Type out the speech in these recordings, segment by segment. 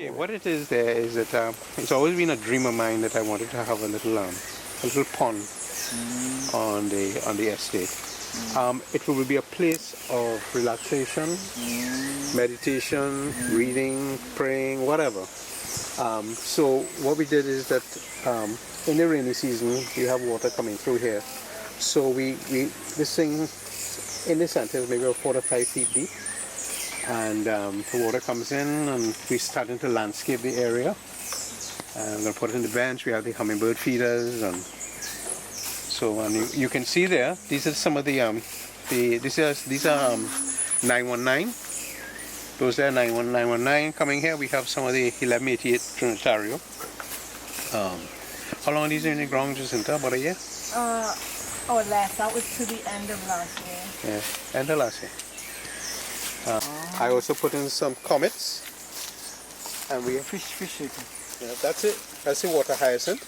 Okay, what it is there is that it's always been a dream of mine that I wanted to have a little pond on the estate. It will be a place of relaxation, meditation, reading, praying, whatever. So what we did is that in the rainy season we have water coming through here. So this thing in the center is maybe 4 to 5 feet deep, and the water comes in, and we're starting to landscape the area. I'm going to put it in the bench. We have the hummingbird feeders, and so you can see there. These are some of the these are 919. Those are 919 coming here. We have some of the 1188 Trinitario. How long are these in the ground, Jacinta? About a year? Less. That was to the end of last year. Yeah, end of last year. I also put in some comets, and we have fish. Yeah, that's it. That's the water hyacinth.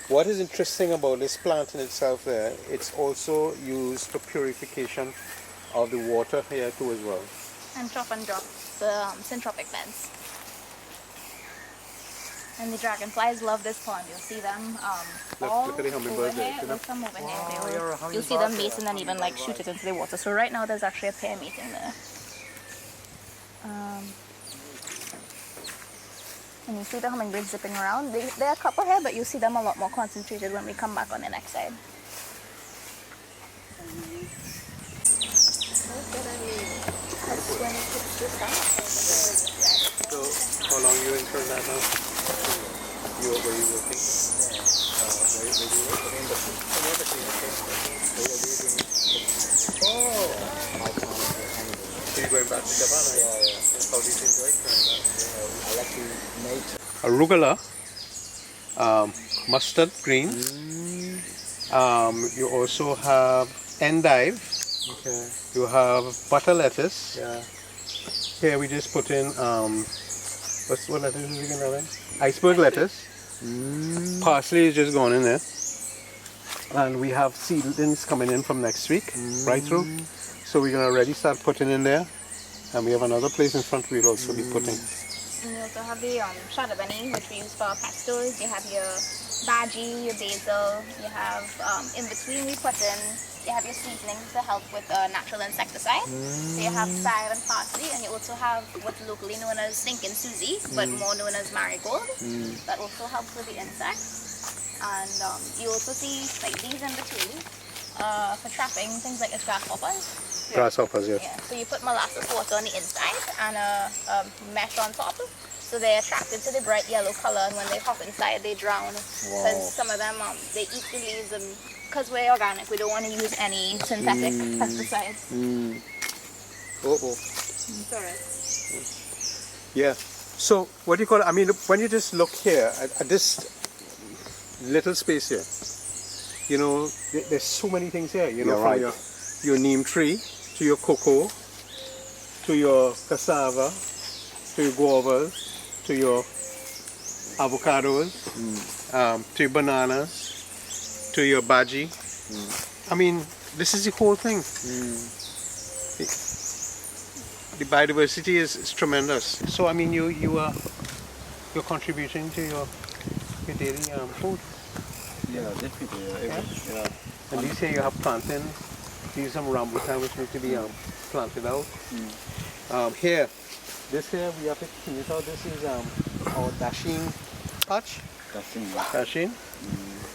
What is interesting about this plant in itself there, it's also used for purification of the water here too as well. And drop the syntropic beds. And the dragonflies love this pond. You'll see them Look at the hummingbird over there. here. There's some over Wow, here. You'll see them mate and then even like shoot it into the water. So right now there's actually a pair mating there. And you see the hummingbirds zipping around. There are a couple here, but you'll see them a lot more concentrated when we come back on the next side. So, how long you in for that now? Were you working? Oh! So you're going back to Japan? Yeah. How did you enjoy trying that? I like to make Arugula, mustard green. You also have endive. okay. You have butter lettuce. Yeah. Here we just put in what lettuce is it again? Iceberg lettuce. Parsley is just gone in there. And we have seedlings coming in from next week, right through. So we're gonna already start putting in there. And we have another place in front we'll also be putting. And you also have the shadow bunny, which we use for our pestos. You have your bhaji, your basil. You have, in between we put in, you have your seasonings to help with natural insecticide. So you have thyme and parsley, and you also have what's locally known as stinking Susie, but more known as marigold. That also helps with the insects. And you also see like these in between for trapping things like grasshoppers. Grasshoppers, yes. Yeah, so you put molasses water on the inside and a mesh on top. So they're attracted to the bright yellow color, and when they hop inside, they drown. Because some of them, they eat the leaves, and because we're organic, we don't want to use any synthetic pesticides. It's alright. Yeah. So what do you call it? I mean, when you just look here at this little space here, you know, there's so many things here. You know, from your neem tree to your cocoa, to your cassava, to your guavas, to your avocados, to your bananas, to your bhaji. I mean, this is the whole thing. The biodiversity is tremendous. So I mean, you're contributing to your daily food. Yeah, definitely. Yeah. And these here you have planting. These are some rambutan which need to be planted out. Here, this here we have to clean it out. This is our dasheen patch. Dasheen.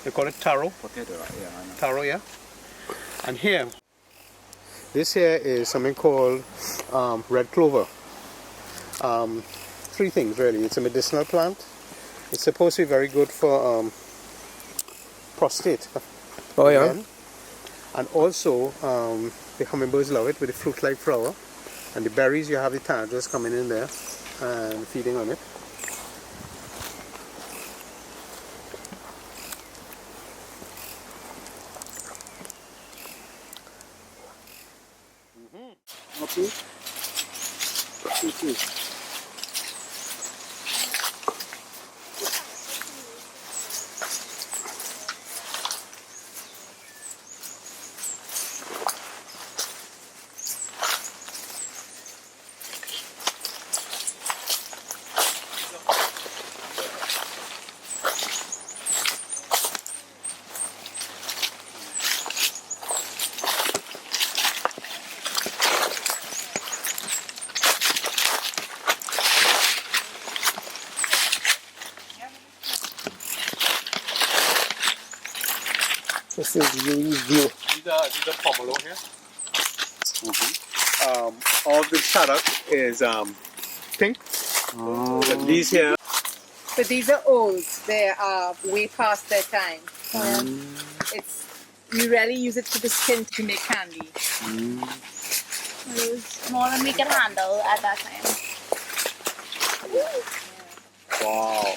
They call it taro. Potato, right? Yeah, I know. Taro, yeah. And here, this here is something called red clover. 3 things really. It's a medicinal plant. It's supposed to be very good for prostate. Oh yeah. And also the hummingbirds love it with the fruit-like flower. And the berries, you have the tanagers coming in there and feeding on it. Okay. This is Yui view. These are pomelo here. All the shaddock is pink. But these here, So these are old. They are way past their time. It's you really use it for the skin to make candy. It was more than we could handle at that time. Wow.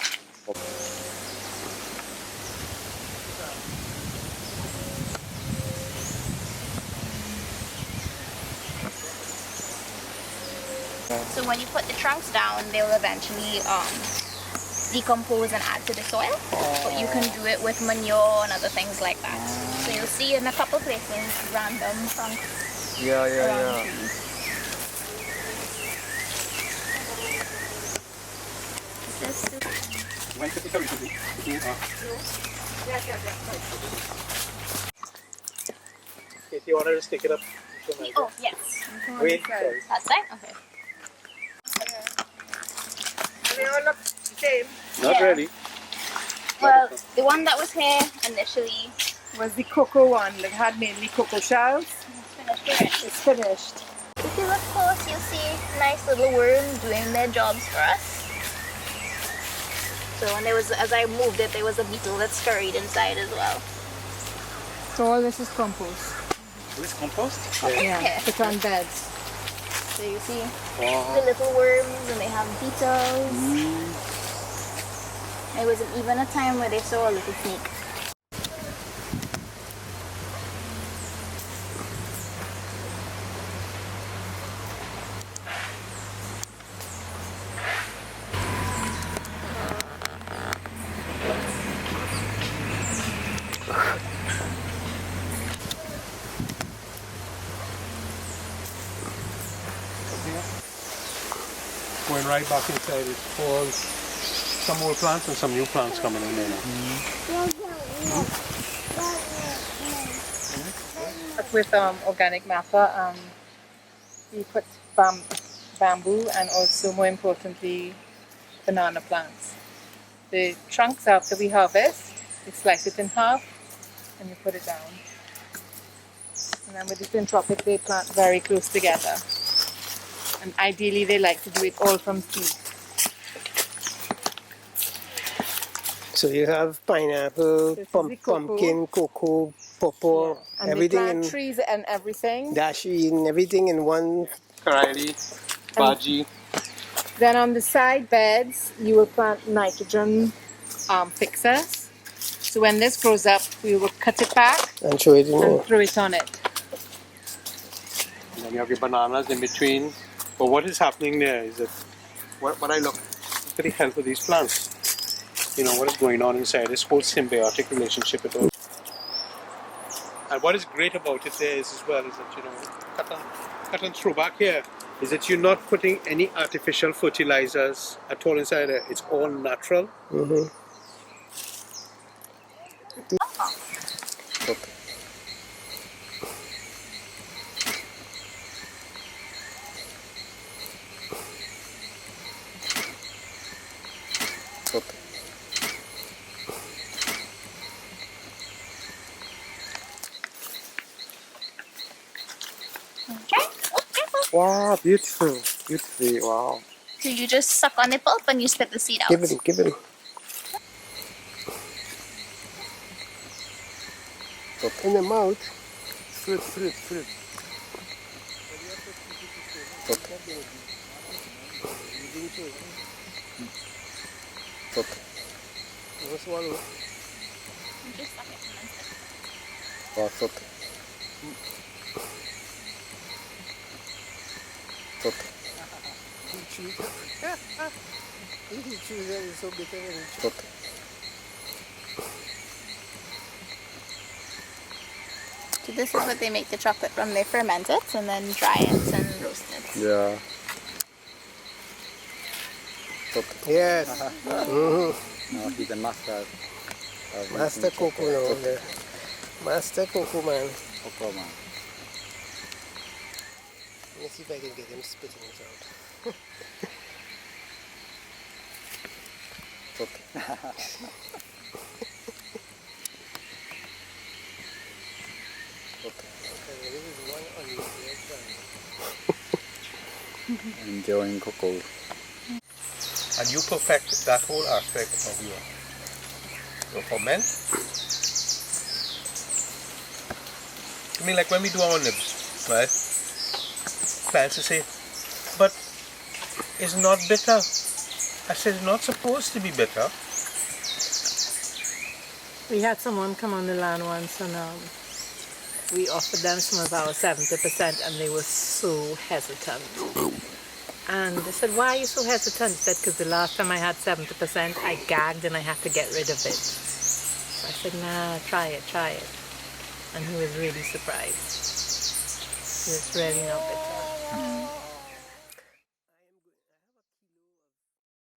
So when you put the trunks down, they will eventually decompose and add to the soil. But you can do it with manure and other things like that. So you'll see in a couple places random trunks Yeah, yeah, around yeah. trees. This is if you want to just take it up. oh yes, Wait, that's right. Okay. They all look the same. not Yeah. really. Well, the one that was here initially Was the cocoa one that had mainly cocoa shells? is finished already. It's finished. If you look close, you'll see nice little worms doing their jobs for us. So when there was, as I moved it, there was a beetle that scurried inside as well. So all this is compost. This compost? Yeah. Put on beds. So you see Wow. the little worms, and they have beetles. There was even a time where they saw a little snake. Going right back inside it for some more plants and some new plants coming in there now. With organic matter, we put bamboo and also, more importantly, banana plants. The trunks, after we harvest, we slice it in half and we put it down. And then with the syntropic, they plant very close together. And ideally, they like to do it all from seed. So you have pineapple, This is the cocoa. pumpkin, cocoa, pawpaw, And everything they plant in trees and everything. dashi and everything in one. Karaili, Baji. Then on the side beds, you will plant nitrogen fixers. So when this grows up, we will cut it back And show it in and there. throw it on it. And then you have your bananas in between. But what is happening there is that what I look pretty healthy for these plants. You know, what is going on inside, this whole symbiotic relationship at all. And what is great about it there is as well is that, you know, cut and throw back here, is that you're not putting any artificial fertilizers at all inside there. It's all natural. Mm-hmm. Okay. Okay. Wow, beautiful. Beautiful. Wow. So you just suck on the pulp and you spit the seed out. Give it, give it. In the mouth. Fruit, fruit, fruit. Okay. No swallow. You just suck it and then spit it. Oh, it's okay. It's okay. It's okay. So this is what they make the chocolate from. They ferment it and then dry it and roast it. Yeah. Okay. Yes. Mm-hmm. No, he's a master. Master Coco now. Yeah. Master Coco man. Coco man. Let me see if I can get him spitting it out. It's okay. this is one unusual time. Enjoying cocoa. And you perfect that whole aspect of your ferment. I mean, like when we do our nibs, right? Clients will say, but it's not bitter. I said, it's not supposed to be bitter. We had someone come on the land once and we offered them some of our 70% and they were so hesitant. And I said, why are you so hesitant? He said, because the last time I had 70%, I gagged and I had to get rid of it. So I said, nah, try it. And he was really surprised. It's really not bitter.